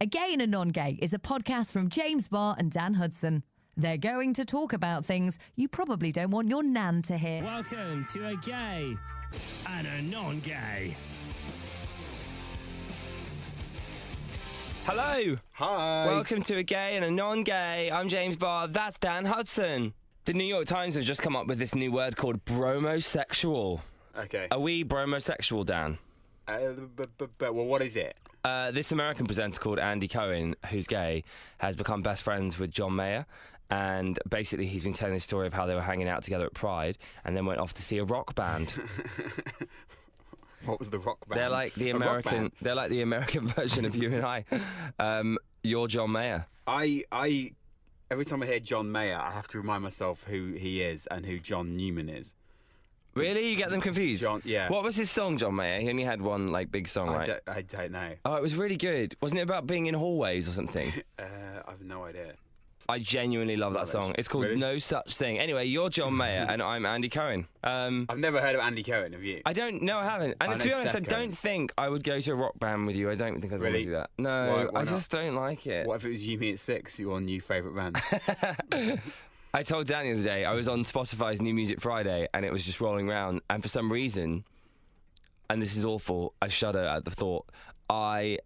A Gay and a Non-Gay is a podcast from James Barr and Dan Hudson. They're going to talk about things you probably don't want your nan to hear. Welcome to A Gay and a Non-Gay. Hello. Hi. Welcome to A Gay and a Non-Gay. I'm James Barr. That's Dan Hudson. The New York Times have just come up with this new word called bromosexual. Okay. Are we bromosexual, Dan? Well, what is it? This American presenter called Andy Cohen, who's gay, has become best friends with John Mayer. And basically, he's been telling the story of how they were hanging out together at Pride and then went off to see a rock band. What was the rock band? They're like the American. They're like the American version of you and I. You're John Mayer. I every time I hear John Mayer, I have to remind myself who he is and who John Newman is. Really? You get them confused? John, yeah. What was his song, John Mayer? He only had one big song, right? I don't know. Oh, it was really good. Wasn't it about being in hallways or something? I have no idea. I genuinely love that song. It's called Really? No Such Thing. Anyway, you're John Mayer and I'm Andy Cohen. I've never heard of Andy Cohen, have you? I don't know, I haven't. And I to be know honest, Seth I don't Cohen. think I would go to a rock band with you. I don't think I'd want to Really? do that. No, Why I not? just don't like it. What if it was You, Me at 6, your new favourite band? I told Dan the other day, I was on Spotify's New Music Friday and it was just rolling around, and for some reason, and this is awful, I shudder at the thought, I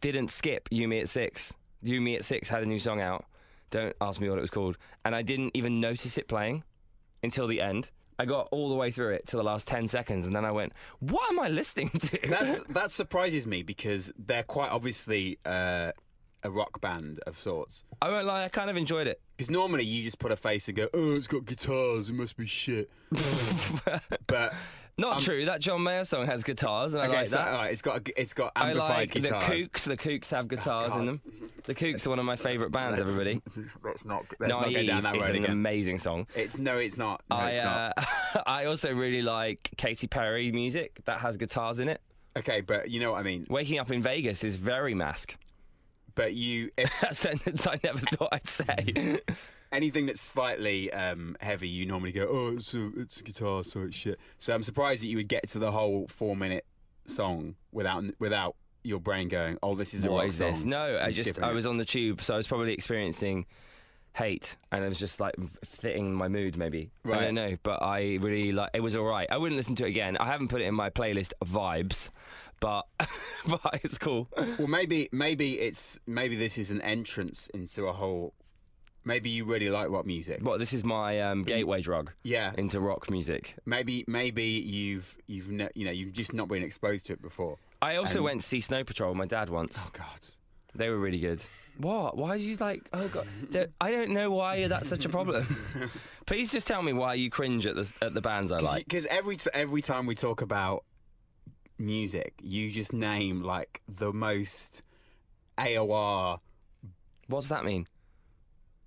didn't skip You, Me at 6. You, Me at 6 had a new song out. Don't ask me what it was called. And I didn't even notice it playing until the end. I got all the way through it to the last 10 seconds, and then I went, what am I listening to? That surprises me because they're quite obviously a rock band of sorts. I won't lie, I kind of enjoyed it. Because normally you just put a face and go, oh, it's got guitars, it must be shit. But Not true, that John Mayer song has guitars, and I like that. All right, it's got I amplified like guitars. The Kooks have guitars in them. The Kooks are one of my favourite bands, everybody. Let's not go down that is road an again. amazing song. It's not. No, it's not. I also really like Katy Perry music that has guitars in it. Okay, but you know what I mean. Waking Up in Vegas is very mask. But if A sentence I never thought I'd say. anything that's slightly heavy, you normally go, oh, it's a guitar, so it's shit. So I'm surprised that you would get to the whole 4-minute song without your brain going, oh, this is a What rock is this? song. No, And I was on the tube, so I was probably experiencing hate, and it was just like fitting my mood, maybe. Right. I don't know, but I really like. It was all right. I wouldn't listen to it again. I haven't put it in my playlist vibes, but it's cool. Well, maybe this is an entrance into a whole. Maybe you really like rock music. What? This is my gateway drug. Yeah. Into rock music. Maybe you've just not been exposed to it before. I also went to see Snow Patrol with my dad once. Oh God. They were really good. What? Why do you like? Oh God! I don't know why that's such a problem. Please just tell me why you cringe at the bands I like. Because every time we talk about music, you just name like the most AOR. What's that mean?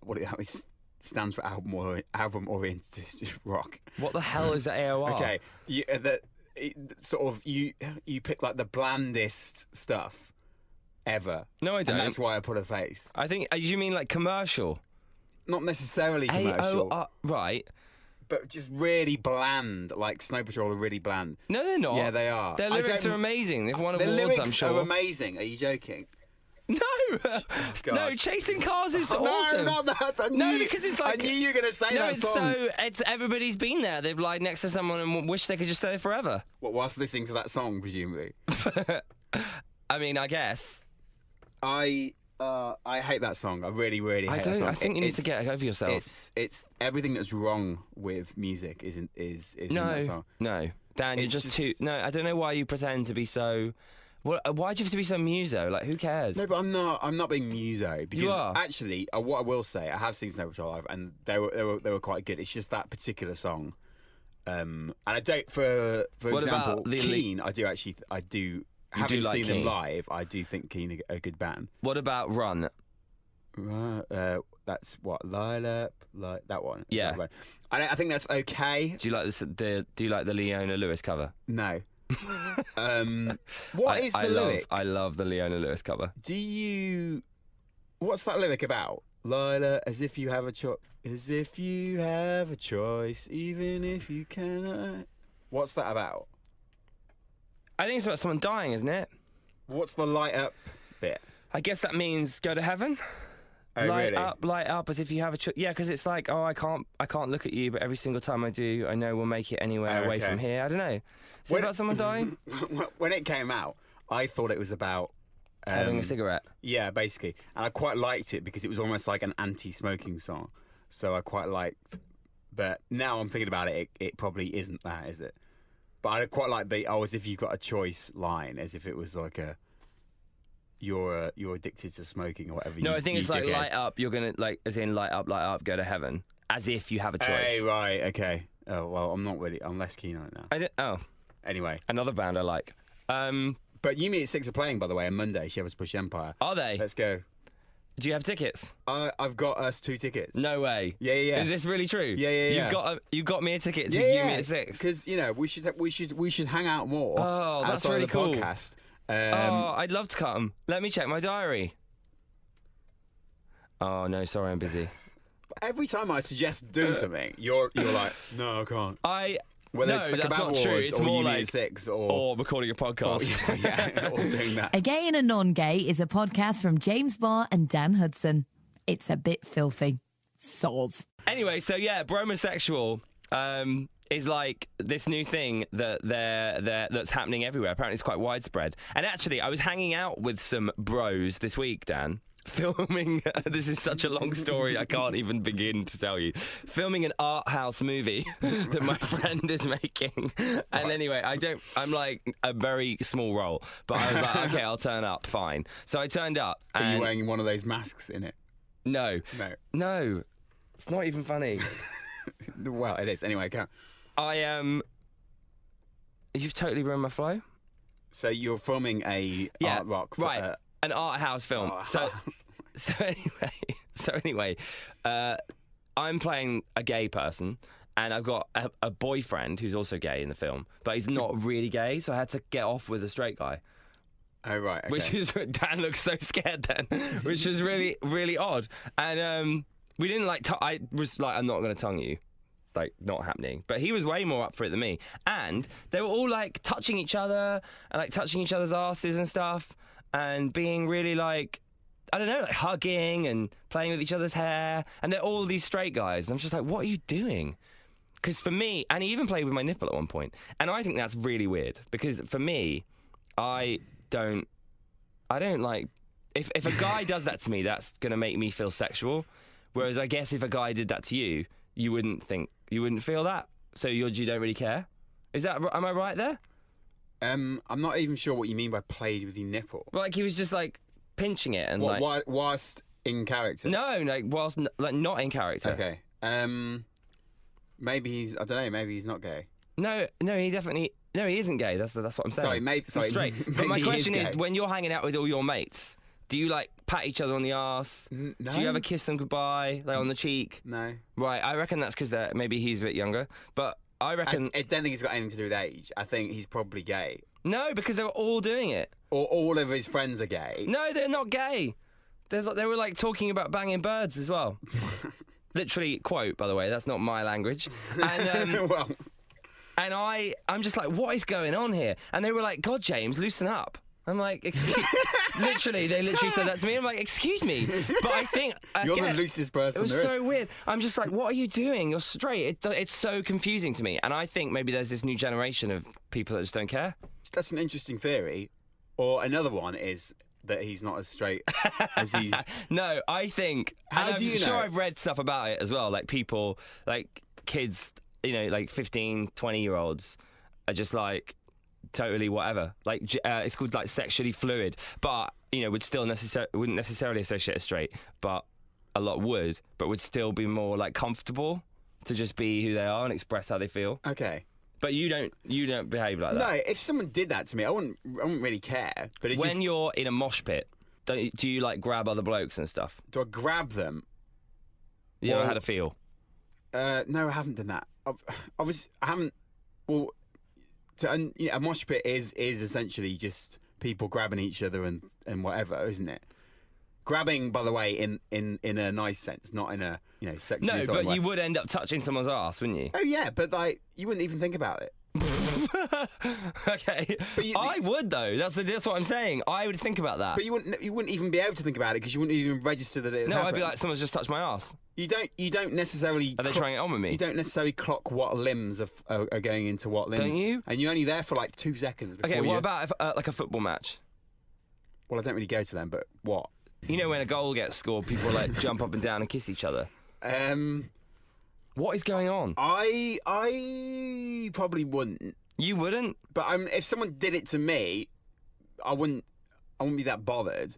What it stands for album oriented rock. What the hell is AOR? Okay, you pick like the blandest stuff ever. No, I don't. And that's why I put a face. I think you mean like commercial. Not necessarily commercial. AOR, right? But just really bland, like Snow Patrol are really bland. No, they're not. Yeah, they are. Their lyrics are amazing. They've won Their awards, lyrics I'm sure. are amazing. Are you joking? No, God. no, Chasing Cars is awesome. No, not that. No, because it's like I knew you were going to say that song. It's everybody's been there. They've lied next to someone and wish they could just stay there forever. What, whilst listening to that song, presumably. I mean, I guess. I hate that song. I really, really hate that song. I think you need to get over yourself. It's everything that's wrong with music is in that song. No, Dan, you're It's just too. No, I don't know why you pretend to be so. Why do you have to be so muso? Like, who cares? No, but I'm not being muso because You are. actually, what I will say, I have seen Snow Patrol live and they were quite good. It's just that particular song, and I don't. For What example, about the Keane, I do. Having like seen them Keane? live, I do think Keane are a good band. What about Run? That's what Lila, like that one. Yeah. Exactly. I think that's okay. Do you like this? Do you like the Leona Lewis cover? No. What is the lyric? I love the Leona Lewis cover. What's that lyric about? Lila, as if you have a choice, even if you cannot. What's that about? I think it's about someone dying, isn't it? What's the light up bit? I guess that means go to heaven. Oh, light really? up as if you have a choice. Yeah, because it's like, I can't look at you, but every single time I do, I know we'll make it anywhere away from here. I don't know. Is it about someone dying? When it came out, I thought it was about Having a cigarette. Yeah, basically, and I quite liked it because it was almost like an anti-smoking song. So I quite liked. But now I'm thinking about it, it probably isn't that, is it? But I quite like the as if you've got a choice line, as if it was like you're addicted to smoking or whatever. No, I think it's like light up. You're gonna as in light up, go to heaven, as if you have a choice. Hey, right, okay. Oh well, I'm less keen on it now. Oh, anyway, another band I like. But You Me at 6 are playing, by the way, on Monday. Shepherds Bush Empire. Are they? Let's go. Do you have tickets? I've got us 2 tickets. No way. Yeah. Is this really true? Yeah. You've got me a ticket to You Me at 6. Because we should hang out more. Oh, that's really cool. Podcast. I'd love to come. Let me check my diary. Oh no, sorry, I'm busy. Every time I suggest doing something, you're like, no, I can't. Whether it's the that's Kebab not true. Awards It's or more You Me like at 6 or recording a podcast. yeah, or doing that. A Gay and a Non-Gay is a podcast from James Barr and Dan Hudson. It's a bit filthy. Soz. Anyway, so yeah, bromosexual is like this new thing that's happening everywhere. Apparently, it's quite widespread. And actually, I was hanging out with some bros this week, Dan. Filming, this is such a long story, I can't even begin to tell you. Filming an art house movie that my friend is making. And anyway, I'm like a very small role, but I was like, okay, I'll turn up, fine. So I turned up. Are you wearing one of those masks in it? No. It's not even funny. Well, it is. Anyway, go. You've totally ruined my flow. So you're filming a art rock. Right. An art house film. So anyway, I'm playing a gay person, and I've got a boyfriend who's also gay in the film, but he's not really gay, so I had to get off with a straight guy. Oh right. Okay. Which is Dan looks so scared then, which is really really odd. And we didn't I was like, I'm not going to tongue you. Like, not happening. But he was way more up for it than me. And they were all like touching each other and like touching each other's asses and stuff. And being really like, I don't know, like hugging and playing with each other's hair. And they're all these straight guys. And I'm just like, what are you doing? Because for me, and he even played with my nipple at one point. And I think that's really weird. Because for me, I don't like, if a guy does that to me, that's going to make me feel sexual. Whereas I guess if a guy did that to you, you wouldn't feel that. So you don't really care. Am I right there? I'm not even sure what you mean by played with your nipple. Like he was just like pinching it and whilst in character. No, like whilst not in character. Okay. Maybe he's. I don't know. Maybe he's not gay. No, he definitely. No, he isn't gay. That's what I'm saying. Sorry, He's straight. But my question is, when you're hanging out with all your mates, do you like pat each other on the arse? No. Do you ever kiss them goodbye, like on the cheek? No. Right. I reckon that's because maybe he's a bit younger, but. I reckon. I don't think it's got anything to do with age. I think he's probably gay. No, because they were all doing it. Or all of his friends are gay. No, they're not gay. They were like talking about banging birds as well. Literally, quote, by the way, that's not my language. And, well. And I'm just like, what is going on here? And they were like, God, James, loosen up. I'm like, excuse Literally, they literally said that to me. I'm like, excuse me. But I think... You're the loosest person It was there so weird. I'm just like, what are you doing? You're straight. It's so confusing to me. And I think maybe there's this new generation of people that just don't care. That's an interesting theory. Or another one is that he's not as straight as he's... No, I think... How do you know? I'm sure I've read stuff about it as well. Like people, like kids, like 15, 20-year-olds are just like... totally whatever, like it's called like sexually fluid, but wouldn't necessarily associate as straight, but a lot would, but would still be more like comfortable to just be who they are and express how they feel. Okay, but you don't behave like that. No, if someone did that to me, I wouldn't really care. But it's when you're in a mosh pit, do you like grab other blokes and stuff? Do I grab them? You ever had a feel? No, I haven't done that. I haven't. Well. A mosh pit is essentially just people grabbing each other and whatever, isn't it? Grabbing, by the way, in a nice sense, not in a sexually. No, but you would end up touching someone's ass, wouldn't you? Oh yeah, but like you wouldn't even think about it. Okay, I would though. That's what I'm saying. I would think about that. But you wouldn't even be able to think about it because you wouldn't even register that it. No, happened. I'd be like, someone's just touched my ass. You don't necessarily. Are they trying it on with me? You don't necessarily clock what limbs are going into what limbs. Don't you? And you're only there for like 2 seconds. Okay, what about if, like a football match? Well, I don't really go to them, but what? You know when a goal gets scored, people like jump up and down and kiss each other. What is going on? I probably wouldn't. You wouldn't? But if someone did it to me, I wouldn't be that bothered.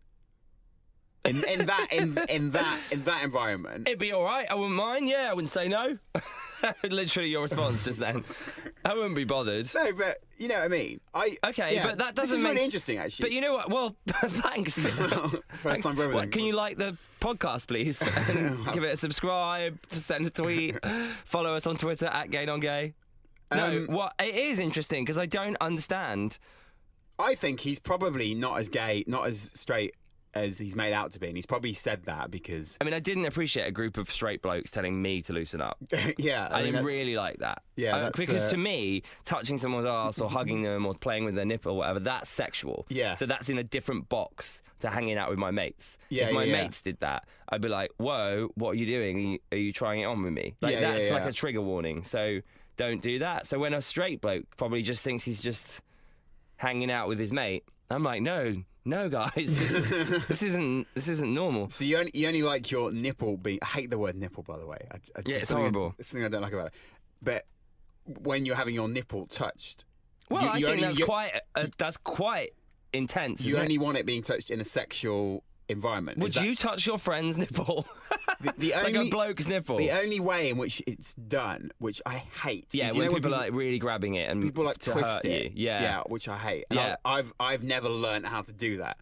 In that environment, It'd be all right. I wouldn't mind. Yeah, I wouldn't say no. Literally, your response just then. I wouldn't be bothered. No, but you know what I mean. Okay, yeah, but that doesn't this is make really interesting, actually. But you know what? Well, thanks. First time for everything. Can you like the podcast, please? Give it a subscribe, send a tweet, follow us on Twitter @GayNonGay. No, what it is interesting because I don't understand. I think he's probably not as gay, not as straight as he's made out to be, and he's probably said that because... I mean, I didn't appreciate a group of straight blokes telling me to loosen up. Yeah. I didn't really like that. Yeah, because to me, touching someone's ass or hugging them or playing with their nipple or whatever, that's sexual. Yeah. So that's in a different box to hanging out with my mates. Yeah, if my mates did that, I'd be like, whoa, what are you doing? Are you trying it on with me? Like, that's like a trigger warning. So don't do that. So when a straight bloke probably just thinks he's just hanging out with his mate, I'm like, no, guys, this isn't normal. So you only like your nipple being... I hate the word nipple, by the way. It's horrible. It's something I don't like about it. But when you're having your nipple touched... Well, I think that's quite intense. You only want it being touched in a sexual environment. Would you touch your friend's nipple? The like only, a bloke's nipple? The only way in which it's done, which I hate... Yeah, when people are like really grabbing it and people like to twist hurt it. you. Yeah. Yeah, which I hate. And I've never learned how to do that.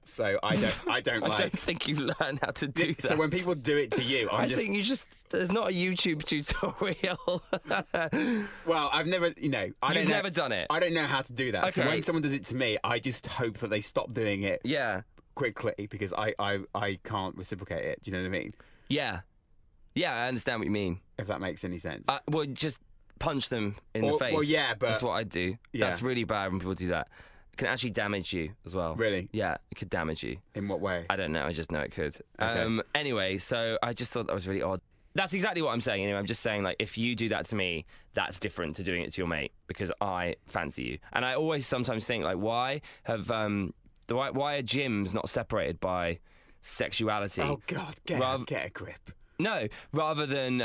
So I don't like... I don't think you learn how to do that. So when people do it to you, I think you just... There's not a YouTube tutorial. Well, I've never, You've never done it. I don't know how to do that. Okay. So when someone does it to me, I just hope that they stop doing it quickly because I can't reciprocate it. Do you know what I mean? Yeah. Yeah, I understand what you mean. If that makes any sense. Well, just punch them in the face. Well, yeah, but... That's what I do. Yeah. That's really bad when people do that. It can actually damage you as well. Really? Yeah, it could damage you. In what way? I don't know. I just know it could. Okay. Anyway, so I just thought that was really odd. That's exactly what I'm saying. Anyway, I'm just saying, like, if you do that to me, that's different to doing it to your mate because I fancy you. And I always sometimes think, like, why are gyms not separated by sexuality? Oh God, get a grip. No, rather than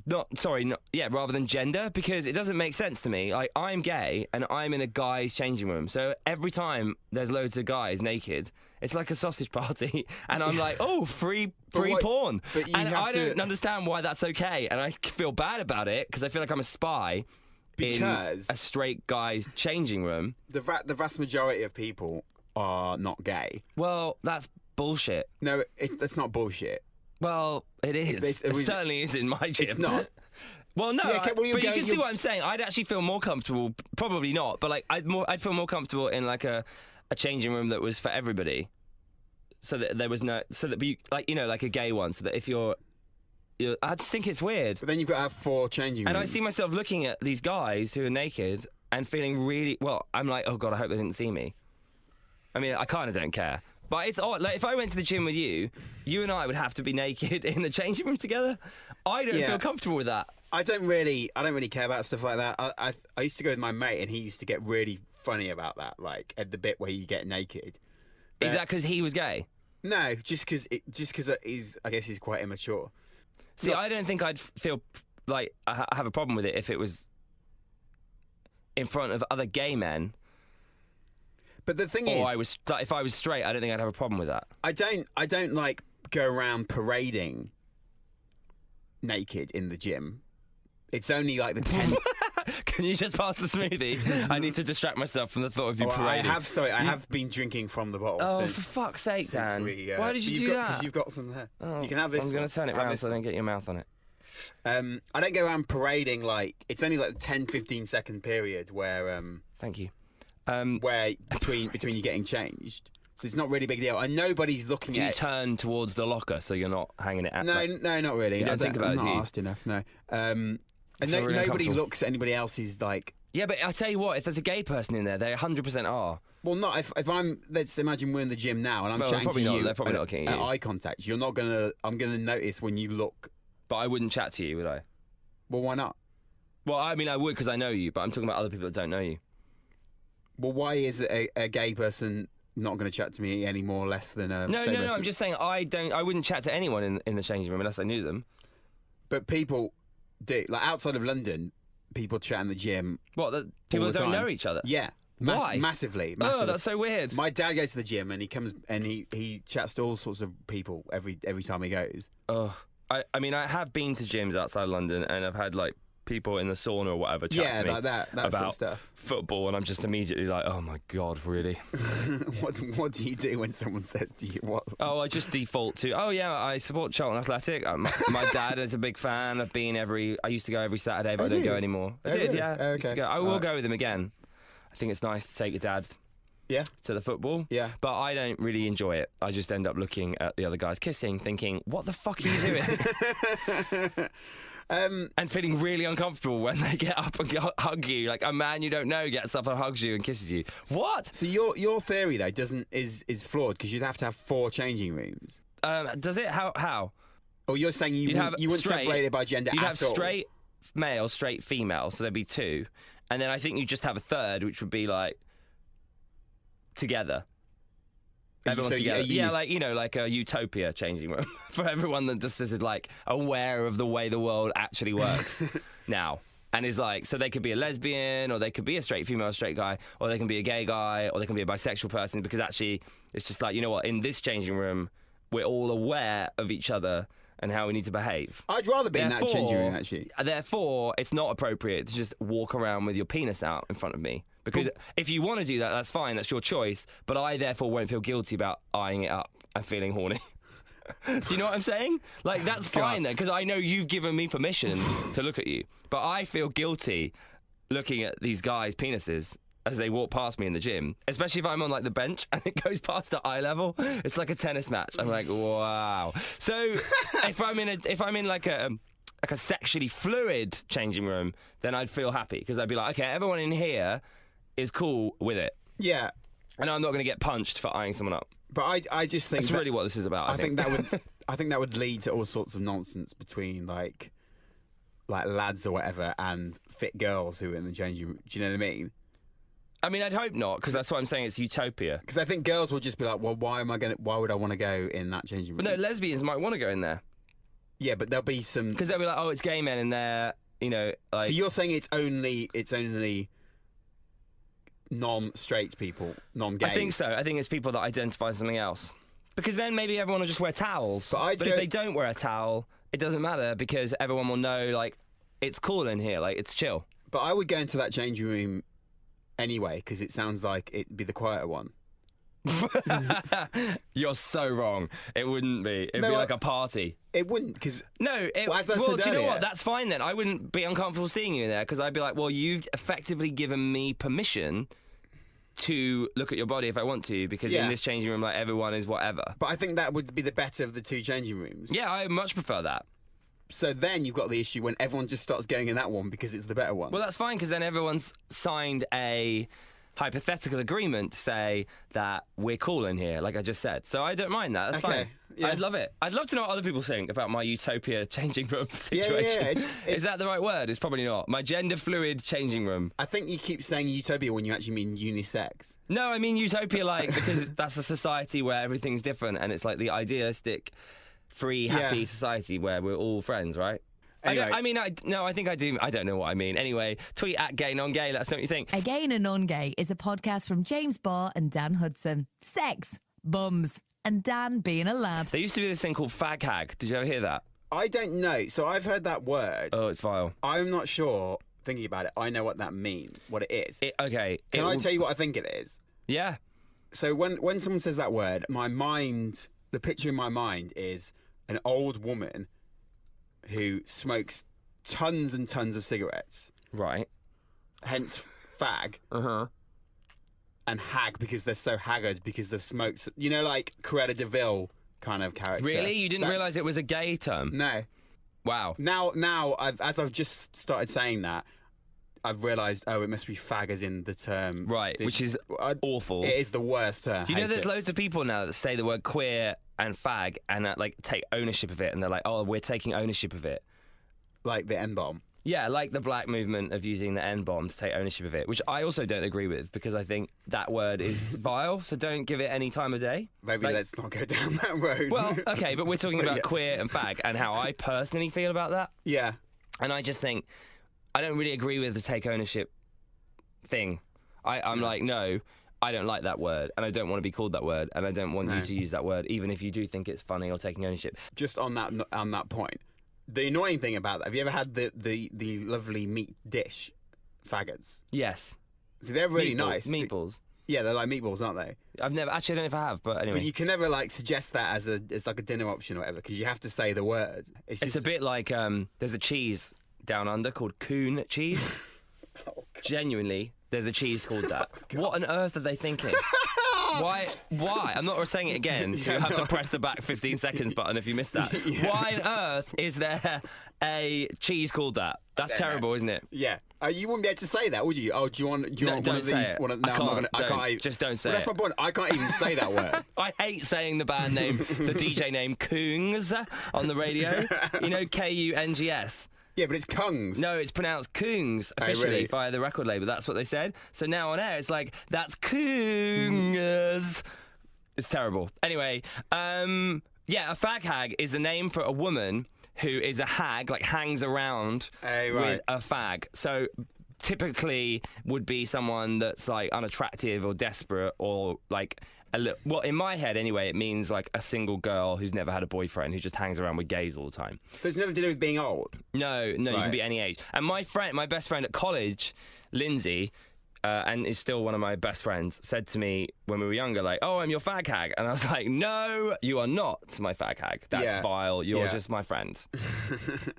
rather than gender, because it doesn't make sense to me. Like, I'm gay and I'm in a guy's changing room, so every time there's loads of guys naked, it's like a sausage party, and I'm like, oh, free porn, and I don't understand why that's okay, and I feel bad about it because I feel like I'm a spy in a straight guy's changing room. The vast majority of people are not gay. Well, that's bullshit. No, that's not bullshit. Well, it is. It certainly is in my gym. It's not. Well, no, yeah, but you can see what I'm saying. I'd actually feel more comfortable, probably not, but like I'd feel more comfortable in like a changing room that was for everybody, so that there was like a gay one, so that if you're I just think it's weird. But then you've got to have 4 changing rooms. And I see myself looking at these guys who are naked and feeling really I'm like, oh God, I hope they didn't see me. I mean, I kind of don't care. But it's odd. Like, if I went to the gym with you and I would have to be naked in the changing room together. I don't feel comfortable with that. I don't really care about stuff like that. I used to go with my mate, and he used to get really funny about that, like at the bit where you get naked. But, is that because he was gay? No, just because I guess he's quite immature. See, I don't think I'd feel like I have a problem with it if it was in front of other gay men. But the thing is, if I was straight, I don't think I'd have a problem with that. I don't like go around parading naked in the gym. It's only like the 10. Can you just pass the smoothie? I need to distract myself from the thought of you parading. I have been drinking from the bottle. Oh, for fuck's sake, Dan! Why did you do that? Because you've got some there. Oh, you can have this. I'm going to turn it round so I don't get your mouth on it. I don't go around parading like it's only like a 10-15 second period where. Thank you. Where between you getting changed, so it's not really a big deal, and nobody's looking at. Do you turn towards the locker so you're not hanging it out? No, not really. You don't think about it, I'm not asked enough. No, and nobody looks at anybody else's like Yeah, but I tell you what, if there's a gay person in there, they 100% are. Well, not if I'm. Let's imagine we're in the gym now and I'm chatting to you. They're probably not looking at you. Eye contact. You're not gonna. I'm gonna notice when you look. But I wouldn't chat to you, would I? Well, why not? Well, I mean, I would because I know you, but I'm talking about other people that don't know you. Well, why is a gay person not going to chat to me any more or less than a straight person? No. I'm just saying I wouldn't chat to anyone in the changing room unless I knew them. But people do. Like outside of London, people chat in the gym. What? People that don't know each other? Yeah. Why? Massively. Oh, that's so weird. My dad goes to the gym and he comes and he chats to all sorts of people every time he goes. Oh, I mean, I have been to gyms outside London and I've had like people in the sauna or whatever chat to me like that about sort of stuff. Football, and I'm just immediately like, oh my god, really? What do you do when someone says to you what? Oh, I just default to, oh yeah, I support Charlton Athletic. My dad is a big fan. I used to go every Saturday, but I don't go anymore. I did, really? yeah. Oh, Used to go. I will go with him again. I think it's nice to take your dad to the football. Yeah. But I don't really enjoy it. I just end up looking at the other guys kissing, thinking, what the fuck are you doing? And feeling really uncomfortable when they get up and hug you. Like a man you don't know gets up and hugs you and kisses you. What? So your theory though is flawed because you'd have to have 4 changing rooms. Does it? How? Oh, you're saying you wouldn't separate it by gender you'd at have all? Straight male, straight female, so there'd be 2. And then I think you just have a third, which would be like together. Everyone's together. Yeah, like, you know, like a utopia changing room for everyone that just is like aware of the way the world actually works now. And is like, so they could be a lesbian, or they could be a straight female, straight guy, or they can be a gay guy, or they can be a bisexual person, because actually it's just like, you know what, in this changing room, we're all aware of each other and how we need to behave. I'd rather be in that changing room, actually. Therefore, it's not appropriate to just walk around with your penis out in front of me. Because if you want to do that, that's fine, that's your choice. But I, therefore, won't feel guilty about eyeing it up and feeling horny. Do you know what I'm saying? Like, that's fine then, because I know you've given me permission to look at you. But I feel guilty looking at these guys' penises as they walk past me in the gym, especially if I'm on like the bench and it goes past at eye level. It's like a tennis match. I'm like, wow. So if I'm in like a sexually fluid changing room, then I'd feel happy, because I'd be like, okay, everyone in here is cool with it. Yeah. And I'm not going to get punched for eyeing someone up. But I just think that's really what this is about. I think that would lead to all sorts of nonsense between like lads or whatever and fit girls who are in the changing room. Do you know what I mean? I mean, I'd hope not, because that's why I'm saying it's utopia. Because I think girls will just be like, well, why would I want to go in that changing room? But no, lesbians might want to go in there. Yeah, but there'll be some, because they'll be like, oh, it's gay men in there, you know. Like... So you're saying it's only non-straight people, non-gay? I think so. I think it's people that identify as something else. Because then maybe everyone will just wear towels. But if they don't wear a towel, it doesn't matter, because everyone will know, like, it's cool in here, like, it's chill. But I would go into that changing room anyway, because it sounds like it'd be the quieter one. You're so wrong. It wouldn't be. It'd be like a party. It wouldn't, because... No, do you know what? That's fine then. I wouldn't be uncomfortable seeing you in there, because I'd be like, well, you've effectively given me permission to look at your body if I want to, because in this changing room, like, everyone is whatever. But I think that would be the better of the 2 changing rooms. Yeah, I much prefer that. So then you've got the issue when everyone just starts going in that one because it's the better one. Well, that's fine, because then everyone's signed a hypothetical agreement to say that we're cool in here, like I just said. So I don't mind that. That's fine. Yeah. I'd love it. I'd love to know what other people think about my utopia changing room situation. Is that the right word? It's probably not. My gender fluid changing room. I think you keep saying utopia when you actually mean unisex. No, I mean utopia, like, because that's a society where everything's different, and it's like the idealistic, free, happy society where we're all friends, right? Anyway. I think I do. I don't know what I mean. Anyway, tweet at gay non-gay. Let us know what you think. Again and Non-Gay is a podcast from James Barr and Dan Hudson. Sex, bums, and Dan being a lad. There used to be this thing called fag hag. Did you ever hear that? I don't know. So I've heard that word. Oh, it's vile. I'm not sure. Thinking about it, I know what that means. What it is. Okay. Can I tell you what I think it is? Yeah. So when someone says that word, the picture in my mind is an old woman who smokes tons and tons of cigarettes. Right. Hence fag. Uh-huh. And hag, because they're so haggard because they've smoked. You know, like Cruella de Vil kind of character. Really? You didn't realise it was a gay term? No. Wow. Now, as I've just started saying that, I've realised, it must be fag as in the term. Right, which is awful. It is the worst term. You know, there's loads of people now that say the word queer and fag and like take ownership of it, and they're like, oh, we're taking ownership of it. Like the N-bomb. Yeah, like the black movement of using the N-bomb to take ownership of it, which I also don't agree with because I think that word is vile, so don't give it any time of day. Maybe let's not go down that road. Well, okay, but we're talking about queer and fag and how I personally feel about that. Yeah. And I just think, I don't really agree with the take ownership thing. I'm like, no, I don't like that word, and I don't want to be called that word, and I don't want you to use that word, even if you do think it's funny or taking ownership. Just on that point, the annoying thing about that, have you ever had the lovely meat dish faggots? Yes. So they're really nice. Meatballs. Yeah, they're like meatballs, aren't they? I've never, actually, I don't know if I have, but anyway. But you can never like suggest that as like a dinner option or whatever, because you have to say the word. It's a bit like there's a cheese down under called coon cheese. Genuinely, there's a cheese called that. What on earth are they thinking? Why? I'm not saying it again, so you have to press the back 15 seconds button if you missed that. Yeah. Why on earth is there a cheese called that? That's terrible, isn't it? Yeah. You wouldn't be able to say that, would you? Oh, do you want one of these? I can't. Just don't say it. That's my point. I can't even say that word. I hate saying the band name, the DJ name, Kungs, on the radio. You know, Kungs. Yeah, but it's Kungs. No, it's pronounced Kungs officially really? via the record label. That's what they said. So now on air, it's like, that's Kungs. It's terrible. Anyway, a fag hag is the name for a woman who is a hag, like hangs around with a fag. So typically would be someone that's like unattractive or desperate or like well, in my head anyway, it means like a single girl who's never had a boyfriend who just hangs around with gays all the time. So it's nothing to do with being old? No, you can be any age. And my best friend at college, Lindsay, and is still one of my best friends, said to me when we were younger, like, oh, I'm your fag hag. And I was like, no, you are not my fag hag. That's vile. You're just my friend.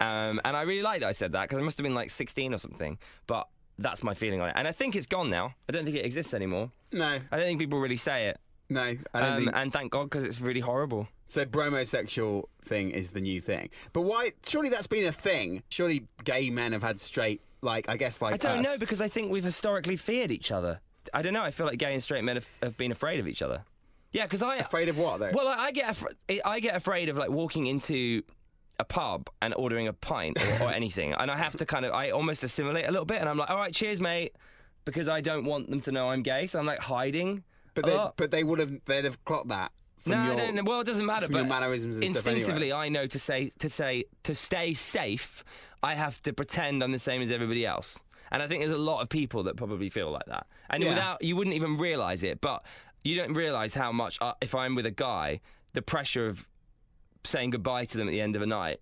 And I really liked that I said that because I must have been like 16 or something. But that's my feeling on it. And I think it's gone now. I don't think it exists anymore. No. I don't think people really say it. No, I don't think... And thank God, because it's really horrible. So bromosexual thing is the new thing. But why... Surely that's been a thing. Surely gay men have had straight, like, I guess, like I don't us. know, because I think we've historically feared each other. I don't know, I feel like gay and straight men have been afraid of each other. Yeah, because I... Afraid of what, though? Well, I get afraid of, like, walking into a pub and ordering a pint or anything. And I have to kind of... I almost assimilate a little bit, and I'm like, all right, cheers, mate, because I don't want them to know I'm gay, so I'm, like, hiding. But they'd have clocked that. No, well, it doesn't matter. From but your mannerisms and instinctively, stuff anyway. I know to stay safe, I have to pretend I'm the same as everybody else. And I think there's a lot of people that probably feel like that. And you wouldn't even realise it, but you don't realise how much, if I'm with a guy, the pressure of saying goodbye to them at the end of a night,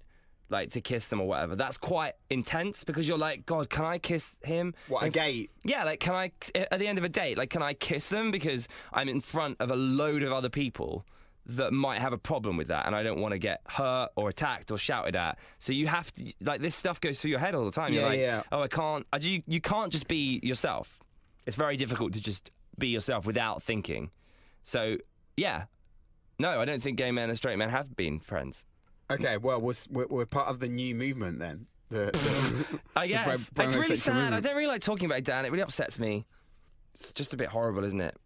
like to kiss them or whatever, that's quite intense because you're like, God, can I kiss him? What, a gay? Yeah, like, can I, at the end of a date, like, can I kiss them? Because I'm in front of a load of other people that might have a problem with that, and I don't want to get hurt or attacked or shouted at. So you have to, like, this stuff goes through your head all the time. You're like, oh, I can't, you can't just be yourself. It's very difficult to just be yourself without thinking. So, yeah. No, I don't think gay men and straight men have been friends. Okay, well, we're part of the new movement then. I guess. It's really sad. Movement. I don't really like talking about it, Dan. It really upsets me. It's just a bit horrible, isn't it?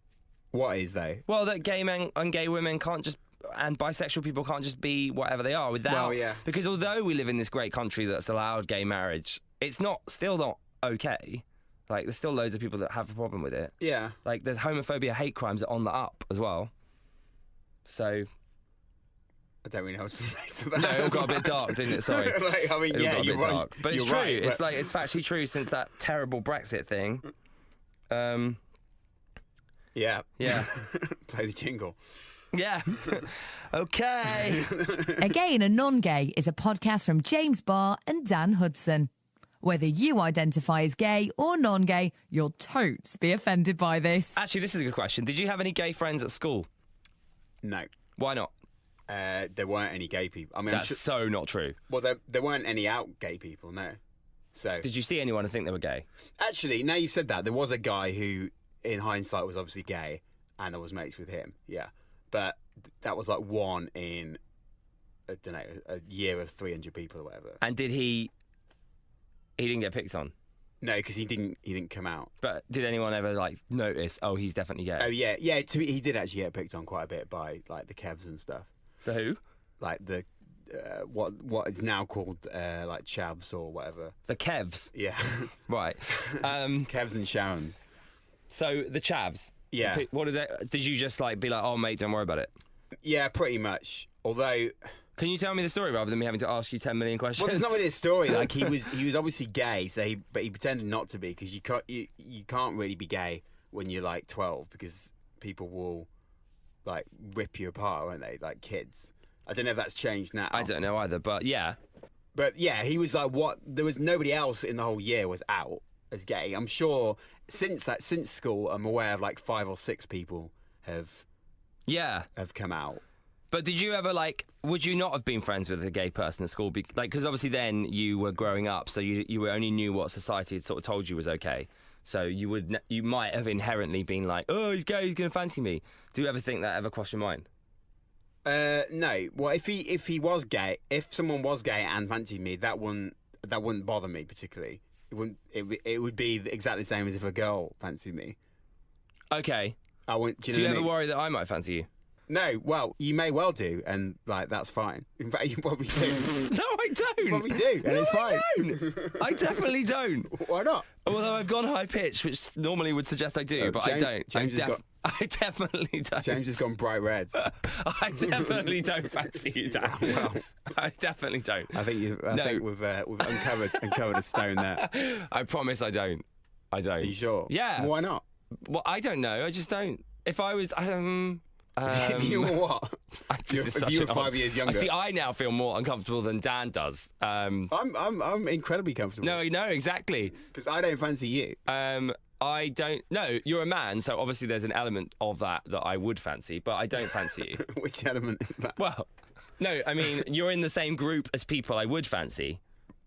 What is, though? Well, that gay men and gay women can't just... And bisexual people can't just be whatever they are without... Well, yeah. Because although we live in this great country that's allowed gay marriage, it's still not okay. Like, there's still loads of people that have a problem with it. Yeah. Like, there's homophobia, hate crimes on the up as well. So... I don't really know what to say to that. No, it all got a bit dark, didn't it? Sorry. Like, I mean, it all got a bit right. dark. But it's you're true. Right, it's like it's actually true since that terrible Brexit thing. Yeah. Yeah. Play the jingle. Yeah. Okay. A Gay and a Non-Gay is a podcast from James Barr and Dan Hudson. Whether you identify as gay or non-gay, you'll totes be offended by this. Actually, this is a good question. Did you have any gay friends at school? No. Why not? There weren't any gay people. I mean, that's so not true. Well, there weren't any out gay people, no. So did you see anyone and think they were gay? Actually, now you've said that, there was a guy who, in hindsight, was obviously gay, and I was mates with him. Yeah, but that was like one in, I don't know, a year of 300 people or whatever. And did he didn't get picked on? No, because he didn't come out. But did anyone ever like notice? Oh, he's definitely gay. Oh yeah. He did actually get picked on quite a bit by like the Kevs and stuff. The who? Like the what is now called like chavs or whatever. The Kevs. Yeah. Right. Kevs and Sharons. So the chavs. Yeah. What did they? Did you just like be like, oh mate, don't worry about it? Yeah, pretty much. Although. Can you tell me the story rather than me having to ask you 10 million questions? Well, there's not really a story. Like he was obviously gay, but he pretended not to be because you can't really be gay when you're like 12 because people will like rip you apart, won't they? Like kids. I don't know if that's changed now. I don't know either, but yeah. But yeah, he was like what? There was nobody else in the whole year was out as gay. I'm sure since school, I'm aware of like 5 or 6 people have come out. But did you ever would you not have been friends with a gay person at school? Because obviously then you were growing up, so you only knew what society had sort of told you was okay. So you might have inherently been like, oh, he's gay, he's going to fancy me. Do you ever think that ever crossed your mind? No. Well, if he was gay, if someone was gay and fancied me, that wouldn't bother me particularly. It would be exactly the same as if a girl fancied me. Okay. I wouldn't. Do you know ever what I mean? worry that I might fancy you? No, well, you may well do, and like that's fine. In fact, you probably do. No, I don't. You probably do, and it's fine. I don't. I definitely don't. Why not? Although I've gone high pitch, which normally would suggest I do, but I don't. I definitely don't. James has gone bright red. I definitely don't fancy you, Dan. Well, I definitely don't. I think we've uncovered a stone there. I promise I don't. I don't. Are you sure? Yeah. Why not? Well, I don't know. I just don't. If I was, if you were what? If you were 5 years younger. See, I now feel more uncomfortable than Dan does. I'm incredibly comfortable. No, exactly. Because I don't fancy you. I don't. No, you're a man, so obviously there's an element of that I would fancy, but I don't fancy you. Which element is that? Well, no, I mean you're in the same group as people I would fancy.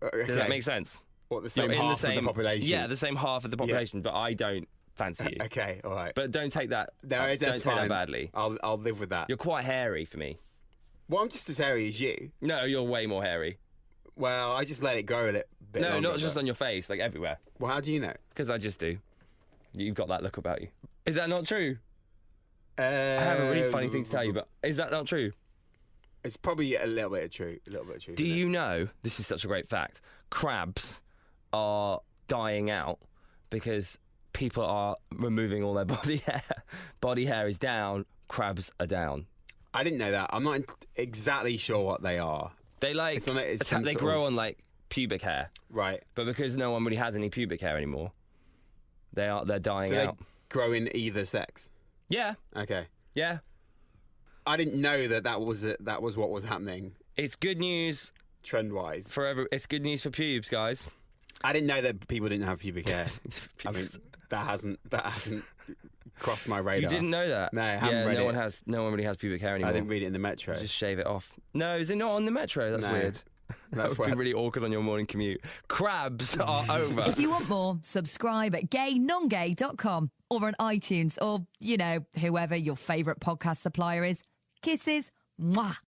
Okay. Does that make sense? What, the same half of the population? Yeah, the same half of the population, but I don't fancy you. Okay, all right. But don't take that. That's don't take fine. that badly. I'll live with that. You're quite hairy for me. Well, I'm just as hairy as you. No, you're way more hairy. Well, I just let it grow a little bit. No, longer, not just on your face, like everywhere. Well, how do you know? Because I just do. You've got that look about you. Is that not true? I have a really funny thing to tell you, but is that not true? It's probably a little bit of truth. Do you know, this is such a great fact, crabs are dying out because people are removing all their body hair. Body hair is down, crabs are down. I didn't know that. I'm not exactly sure what they are. They they grow on like pubic hair. Right. But because no one really has any pubic hair anymore, they're dying out. They grow in either sex? Yeah. Okay. Yeah. I didn't know that was what was happening. It's good news trend-wise. It's good news for pubes, guys. I didn't know that people didn't have pubic hair. I mean, that hasn't crossed my radar. You didn't know that? No, I haven't read it. No one really has pubic hair anymore. I didn't read it in the Metro. Just shave it off. No, is it not on the Metro? That's weird. That would be really awkward on your morning commute. Crabs are over. If you want more, subscribe at gaynongay.com or on iTunes or, whoever your favourite podcast supplier is. Kisses. Mwah.